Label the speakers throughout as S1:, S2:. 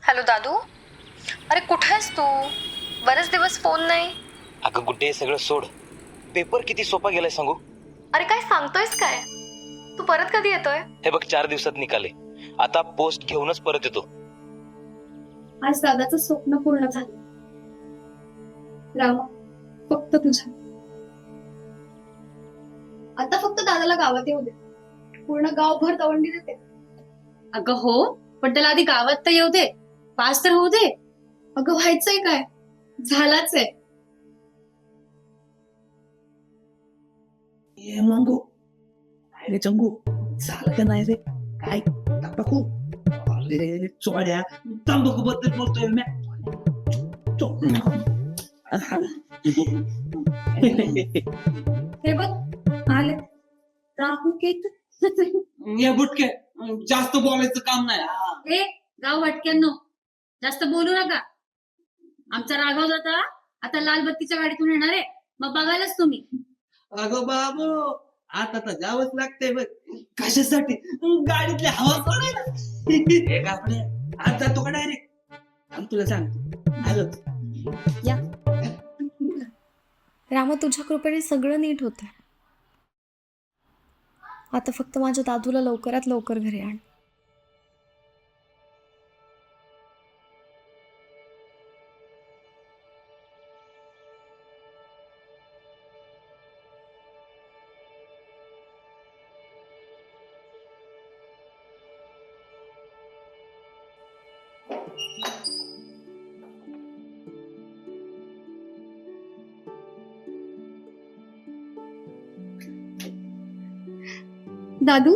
S1: Hello दादू. अरे कुठे आहेस तू? बरेच दिवस फोन नाही.
S2: अगं गुड्डे, सगळं सोड. पेपर किती सोपा गेलाय सांगू.
S1: अरे काय सांगतोयस काय? तू परत कधी येतोय?
S2: हे बघ, 4 दिवसात निकाले. आता पोस्ट घेऊनच परत येतो.
S3: आज दादाचं स्वप्न पूर्ण झालं. रामा, फक्त तुझ्या. आता फक्त दादाला गावात येऊ दे. पूर्ण गावभर तवंडी देते.
S4: अगं हो, पण त्याला आधी गावात तर येऊ दे, पास तर होऊ दे.
S3: अगं व्हायचंय काय? झालाच आहे.
S5: ये मंगू, अरे चंगू, झालं का नाही रे? काय तंबाखू? अरे चोड्या, तंबाखू बद्दल बोलतोय मी.
S3: हे बघ आले राहू केक.
S5: ये बुटके, जास्त बोलायचं काम नाही.
S4: ए गाव भटक्यांनो, जास्त बोलू नका. आमचा राघव जाता आता लाल बत्तीच्या गाडीतून येणार आहे, मग बघायलाच तुम्ही.
S5: अगं बाबू, आता तर जावंच लागतंय बघ. कशासाठी? गाडीतली हवा सोडायला. आपले आज जातो का डायरेक्ट? आणि तुला सांगतो आलोच.
S1: रामा, तुझ्या कृपेने सगळं नीट होतंय. आता फक्त माझ्या दादूला लवकरात लवकर घरी आण.
S3: दादू,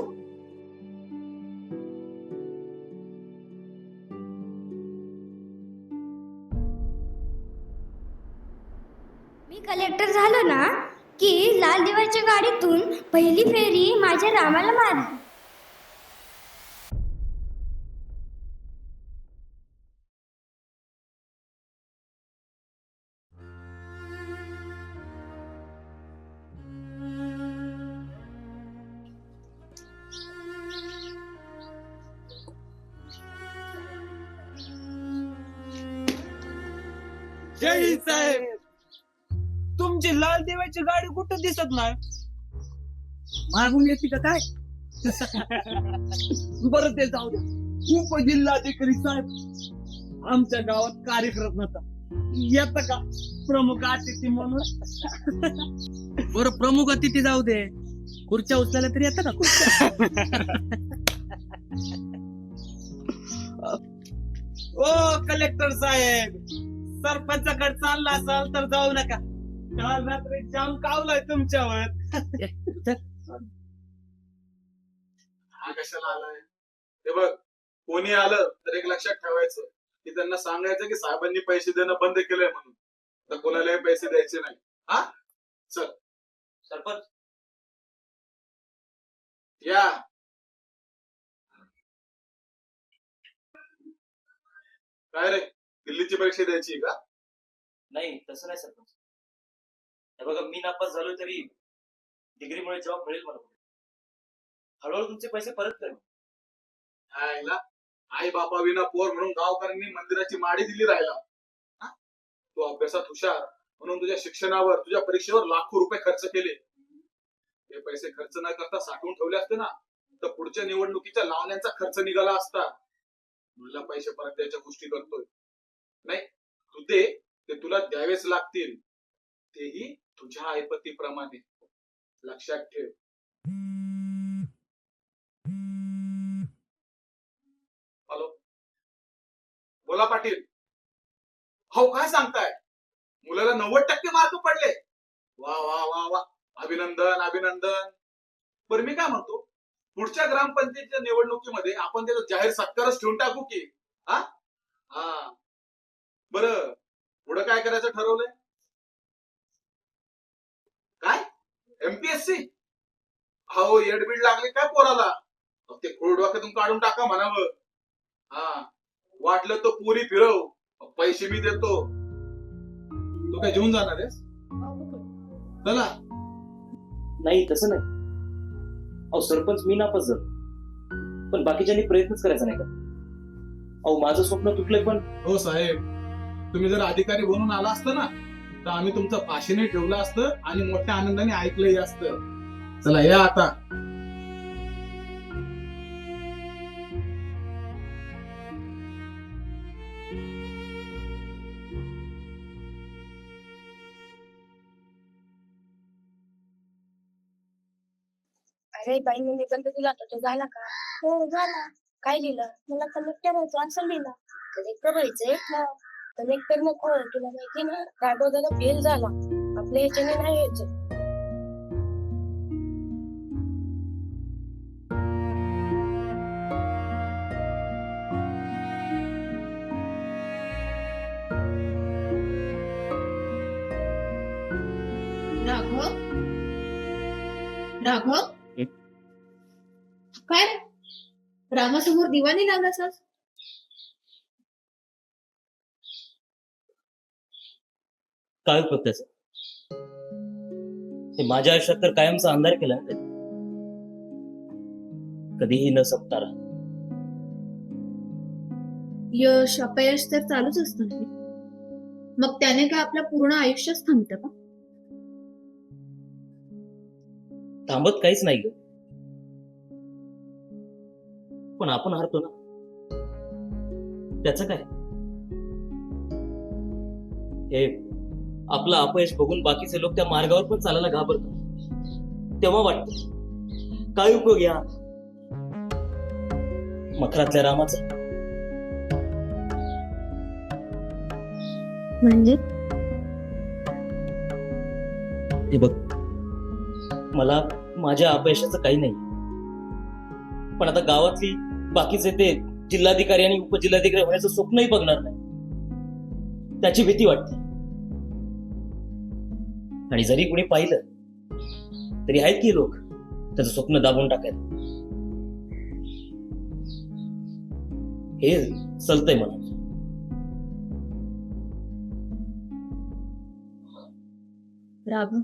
S6: मी कलेक्टर झालो ना की लाल दिव्याच्या गाडीतून पहिली फेरी माझ्या रामाला मार.
S5: जय हिंद साहेब. तुमची लाल देवाची गाडी कुठं दिसत नाही. मागून येते का काय? बरं ते जाऊ दे. उपजिल्हाधिकारी साहेब, आमच्या गावात कार्यक्रम होता, येत का प्रमुख अतिथी म्हणून? बरं प्रमुख अतिथी जाऊ दे, खुर्च्या उचलायला तरी येतं का खुर्च्या? ओ कलेक्टर साहेब, सरपंचाकडे चालला असाल तर जाऊ नका. काल रात्री जाम कावलाय तुमच्यावर.
S7: हा कशाला आलाय? ते बघ, कोणी आलं तर एक लक्षात ठेवायचं की त्यांना सांगायचं की साहेबांनी पैसे देणं बंद केलंय म्हणून. तर कोणालाही पैसे द्यायचे नाही. हा चल
S5: सरपंच,
S7: या. काय रे, दिल्लीची परीक्षा द्यायची का?
S2: नाही, तसं नाही सरपंच. हे बघा, मी नापास झालो तरी डिग्रीमुळे जॉब मिळेल मला. हळूहळू तुमचे पैसे परत करेन.
S7: आईला आई बापा विना पोर म्हणून गावकऱ्यांनी मंदिराची माडी दिली राहिला. हा? तू अभ्यासात हुशार म्हणून तुझ्या शिक्षणावर, तुझ्या परीक्षेवर लाखो रुपये खर्च केले. हे पैसे खर्च न करता साठवून ठेवले असते ना, तर पुढच्या निवडणुकीच्या लावण्यांचा खर्च निघाला असता. मुलीला पैसे परत द्यायच्या गोष्टी करतोय. नाही, तू दे, ते तुला द्यावेच लागतील, तेही तुझ्या ऐपतीप्रमाणे. लक्षात ठेव. हॅलो, बोला पाटील. हो, काय सांगताय? मुलाला 90% मार्क पडले. वा वा वा वा, अभिनंदन अभिनंदन. बरं, मी काय म्हणतो, पुढच्या ग्रामपंचायतीच्या निवडणुकीमध्ये आपण त्याचा जाहीर सत्कारच ठेवून टाकू की? हा हा बरं, पुढे काय करायचं ठरवलंय? काय MPSC? हो, एडबीड लागली काय पोराला? ते खोड डोक्यातून काढून टाका म्हणावं. हा, वाटलं तर पुरी फिरव, पैसे मी देतो. तू काय घेऊन जाणार आहेस? चला.
S2: नाही, तसं नाही. अहो सरपंच, मी नापास झालो, पण बाकीच्यांनी प्रयत्नच करायचा नाही का? अहो माझं स्वप्न तुटलंय पण
S7: हो साहेब, तुम्ही जर अधिकारी बनून आला असतं ना तर आम्ही तुमचं फाशीने ठेवलं असतं आणि मोठ्या आनंदाने ऐकलंही असतं. चला या आता.
S6: अरे बाई, मी निबंध दिला होता तो झाला का? हो झाला. काय लिहिलं? मला कलेक्टर व्हायचं असं लिहिलं. कलेक्टर व्हायचंय? कलेक्टर नको, तुला माहिती ना राघव दादा फेल झाला. आपल्या ह्याच्याने नाही यायचं.
S4: राघव राघव काय रे? रामासमोर दिवाणी लागलास आज?
S2: काय उपयोग त्याचा? हे माझ्या आयुष्यात तर कायमचा अंधार केला ना त्याने. कधीही न संपणारा.
S4: यश अपयश तर चालूच असतं ना. मग त्याने काय आपलं पूर्ण आयुष्यच थांबतं का?
S2: थांबत काहीच नाही ग. पण आपण हारतो ना, त्याचं काय? हे आपलं अपयश बघून बाकीचे लोक त्या मार्गावर पण चालायला घाबरतात. तेव्हा वाटत काय उपयोग या मखरातल्या रामाचा.
S4: म्हणजे
S2: हे बघ, मला माझ्या अपयशाचं काही नाही, पण आता गावातली बाकीचे ते जिल्हाधिकारी आणि उपजिल्हाधिकारी होण्याचं स्वप्नही बघणार नाही, त्याची भीती वाटते. आणि जरी कुणी पाहिलं तरी आहेत की लोक त्याचं स्वप्न दाबून टाकायला. हे चलतंय मला.
S4: राघव,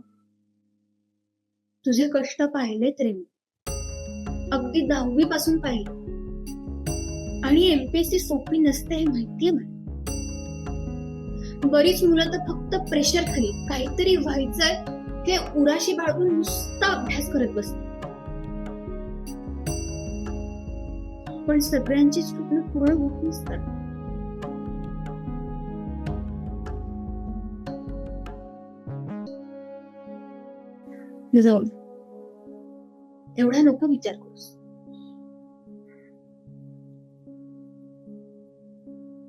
S4: तुझे कष्ट पाहिलेत रे मी. अगदी 10वी पासून पाहिले. आणि एमपीएससी सोपी नसते हे माहितीये मला. बरीच मुलं तर फक्त प्रेशर खाली काहीतरी व्हायचंय हे उराशी बाळगून नुसता अभ्यास करत बसतात. पण सगळ्यांची स्वप्न पूर्ण होत नसतात. जाऊन एवढा नको विचार करूस.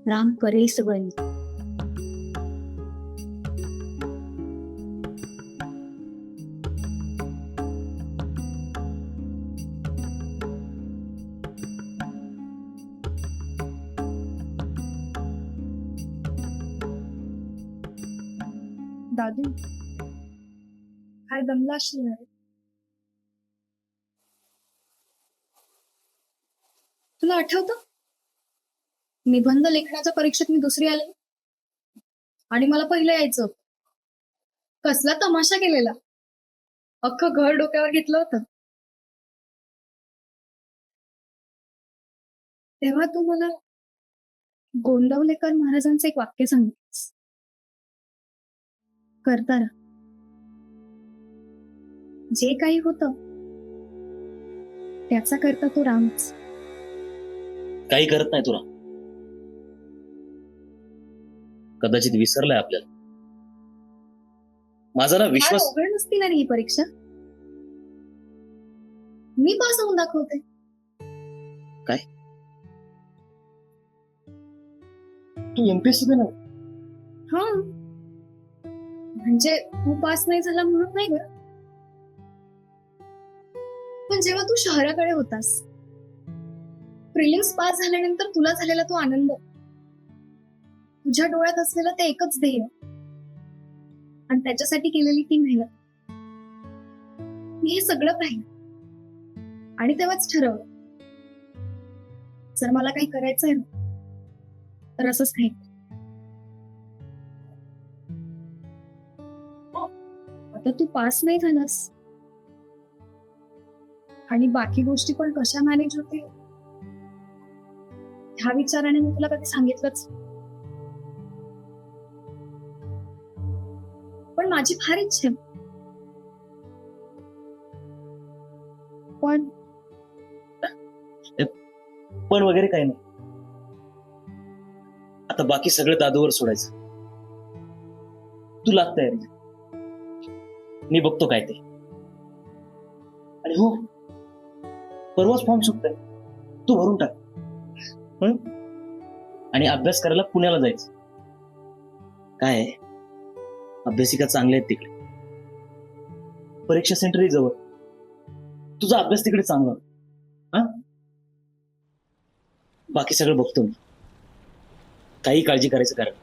S4: राम करेल सगळं.
S3: दादू, काय दमला असशील रे? तुला आठवतं निबंध लेखनाच्या परीक्षेत मी दुसरी आले आणि मला पहिलं यायचं. कसला तमाशा केलेला, अख्खं घर डोक्यावर घेतलं होतं. तेव्हा तू मला गोंदवलेकर महाराजांचं एक वाक्य सांगितलंस, करताना जे काही होतं त्याचा करता तो रामच.
S2: काही करत नाही तुला. कदाचित विसरलाय आपल्याला. माझा ना
S3: काय
S2: विश्वास.
S3: अवघड नसती ना रे ही परीक्षा. मी पास होऊन दाखवते.
S2: काय तू एमपीएससी देणार?
S3: हा, म्हणजे तू पास नाही झाला म्हणून नाही ग. पण जेव्हा तू शहराकडे होतास, प्रिलिम्स पास झाल्यानंतर तुला झालेला तो आनंद, तुझ्या डोळ्यात असलेलं ते एकच ध्येय आणि त्याच्यासाठी केलेली ती मेहनत, मी हे सगळं पाहिलं आणि तेव्हाच ठरवलं, जर मला काही करायचंय ना तर असंच काही. आता तू पास नाही झालास आणि बाकी गोष्टी पण कशा मॅनेज होतील ह्या विचाराने मी तुला कधी सांगितलंच. पण माझी फार इच्छा आहे. पण
S2: पण वगैरे काही नाही. आता बाकी सगळं दादूवर सोडायचं. तू लाग तयारी, मी बघतो काय ते. आणि हो, परवाच फॉर्म सुटतोय, तू भरून टाक. आणि अभ्यास करायला पुण्याला जायचं. काय आहे, अभ्यासिका चांगल्या आहेत तिकडे, परीक्षा सेंटरही जवळ. तुझा अभ्यास तिकडे चांगला. हा, बाकी सगळं बघतो मी, काही काळजी करायचं कारण.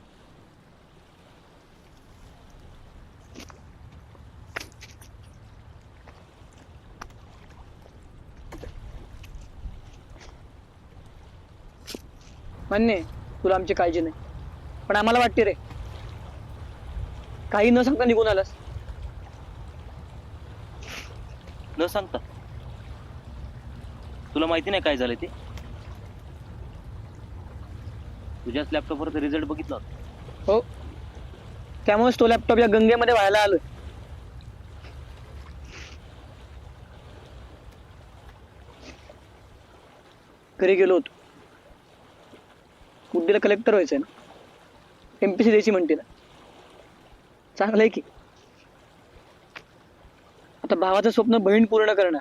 S5: मान्य आहे, तुला आमची काळजी नाही, पण आम्हाला वाटते रे, काही न सांगता निघून आलास.
S2: न सांगता? तुला माहिती नाही काय झालं ते? तुझ्याच लॅपटॉपवर रिझल्ट बघितला होता.
S5: हो, त्यामुळेच तो लॅपटॉप या गंगेमध्ये व्हायला आलोय. घरी गेलो होतो. गुड्डीला कलेक्टर व्हायचंय ना, एमपीसी द्यायची म्हणते ना. चांगलं आहे की. आता भावाचं स्वप्न बहीण पूर्ण करणार.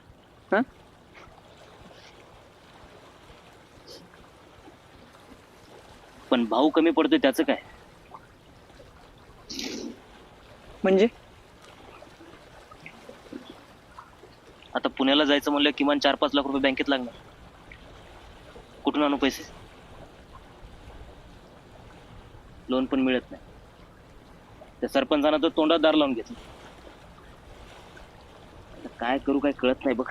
S5: हा,
S2: पण भाऊ कमी पडतोय त्याचं काय?
S5: म्हणजे
S2: आता पुण्याला जायचं म्हणलं किमान 4-5 लाख रुपये बँकेत लागणार. कुठून आणू पैसे? लोन पण मिळत नाही. त्या सरपंचानं तर तोंडात दार लावून घेतलं. आता काय करू काय कळत नाही बघ.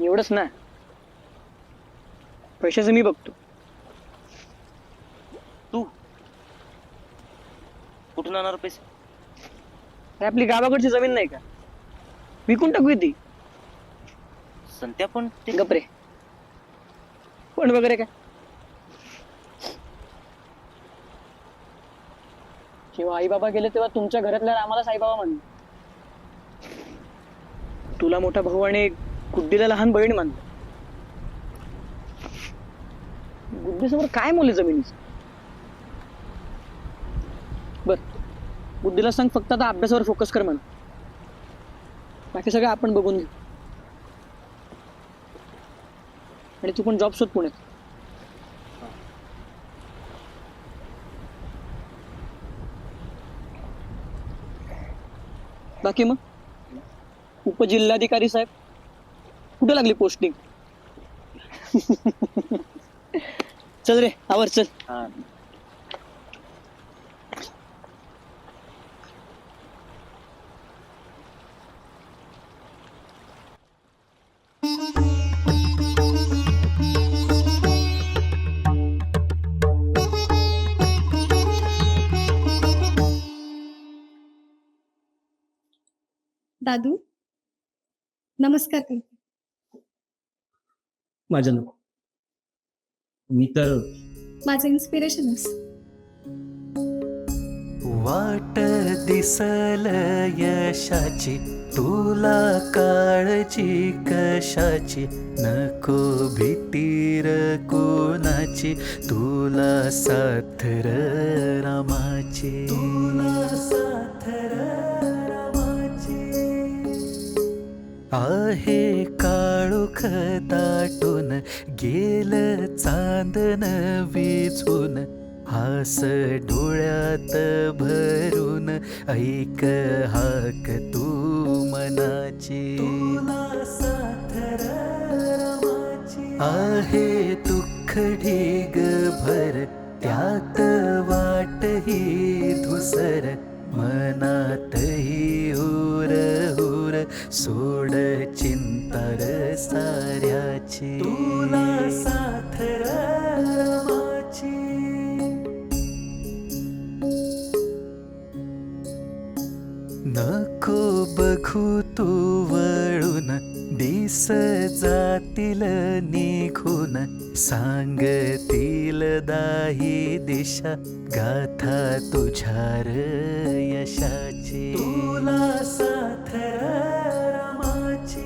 S5: एवढंच ना, पैशाचं मी बघतो.
S2: तू कुठून आणणार पैसे?
S5: हे आपली गावाकडची जमीन नाही का, विकून टाकू ती.
S2: संत्या पण ते
S5: गपरे, पण वगैरे काय. जेव्हा आई बाबा गेले तेव्हा तुमच्या घरातल्या आम्हाला साईबाबा म्हणले. तुला मोठा भाऊ आणि गुड्डीला लहान बहीण मानलं. गुड्डीसमोर काय मोले जमिनीचं? बर, गुड्डीला सांग फक्त आता अभ्यासावर फोकस कर म्हण. बाकी सगळं आपण बघून घेऊ. आणि तू पण जॉब शोध पुण्यात. बाकी मग उपजिल्हाधिकारी साहेब कुठे लागली पोस्टिंग? चल रे, आवर चल.
S2: हा.
S3: दादू, नमस्कार करते.
S2: माझ्या नको, मी तर
S3: माझं इन्स्पिरेशन आहेस.
S8: वाट दिसल यशाची, तुला काळजी कशाची, नको भीतीर कोणाची, तुला साथ र रामाची, तुला साथ र रामाची. आहे काळोख दाटून, गेलं चांदन विझून, हास डोळ्यात भरून, ऐक हाक तू मनाची, तुला साथ र रामाची. आहे दुःख ढीग भर, त्यात वाटही धुसर, मनातही हुर हुर, सोड चिंतार साऱ्याची, तुला साथ र रामाची. नको बघू तू वळून, दिस जातील निघून सांगतील दाही दिशा गाथा तुझ्यार यशाची तुला साथ रामाची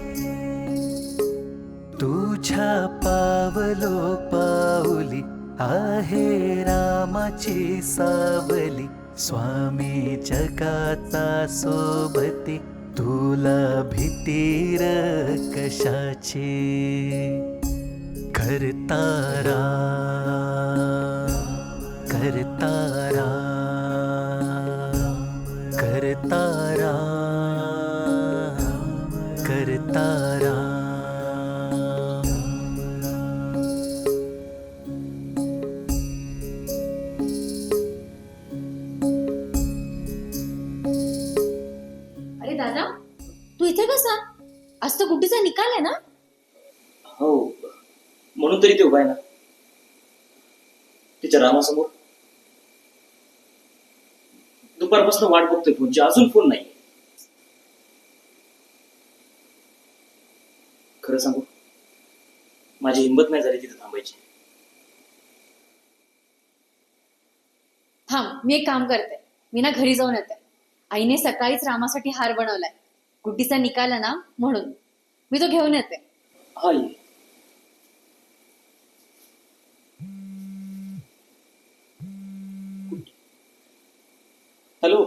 S8: तुझ्या पावलो पाऊली आहे रामाची सावली स्वामी जगाचा सोबती तुला भीतीर कशाची करतारा करतारा करतारा करतारा
S4: अरे दादा तू इथे कसा? आज तर गुड्डीचा निकाल आहे ना?
S2: हो म्हणून तरी ते उभा आहे ना तिच्या रामासमोर. दुपारपासून वाट बघतोय फोनची, अजून फोन नाही. खरं सांगू माझी हिंमत नाही झाली तिथे थांबायची.
S4: थांब, मी एक काम करते. मी ना घरी जाऊन येते. आईने सकाळीच रामासाठी हार बनवलाय. गुड्डीचा निकाल आहे ना म्हणून मी तो घेऊन येते.
S2: हा ये. हॅलो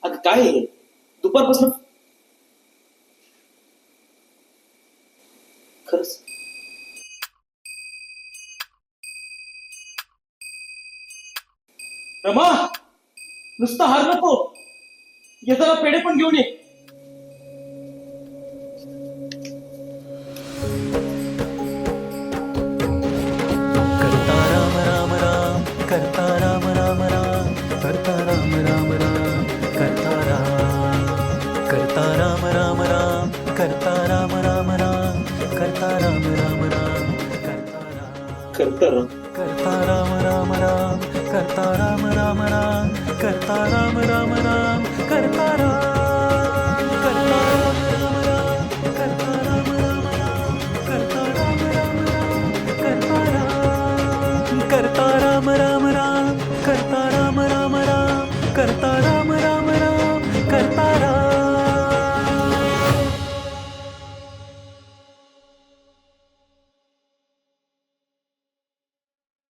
S2: अगं काय आहे दुपारपासून? खरंच रमा नुसतं हार नको, येताना पेढे पण घेऊन ये.
S8: करता राम राम राम करता राम राम राम करता राम राम राम करता राम करता राम राम राम करता राम राम राम करता राम राम राम करता राम
S2: करता राम
S8: करता राम राम राम करता राम राम राम करता राम राम राम करता राम करता राम राम राम करता राम राम राम करता राम राम राम करता राम करता राम राम राम करता राम राम राम करता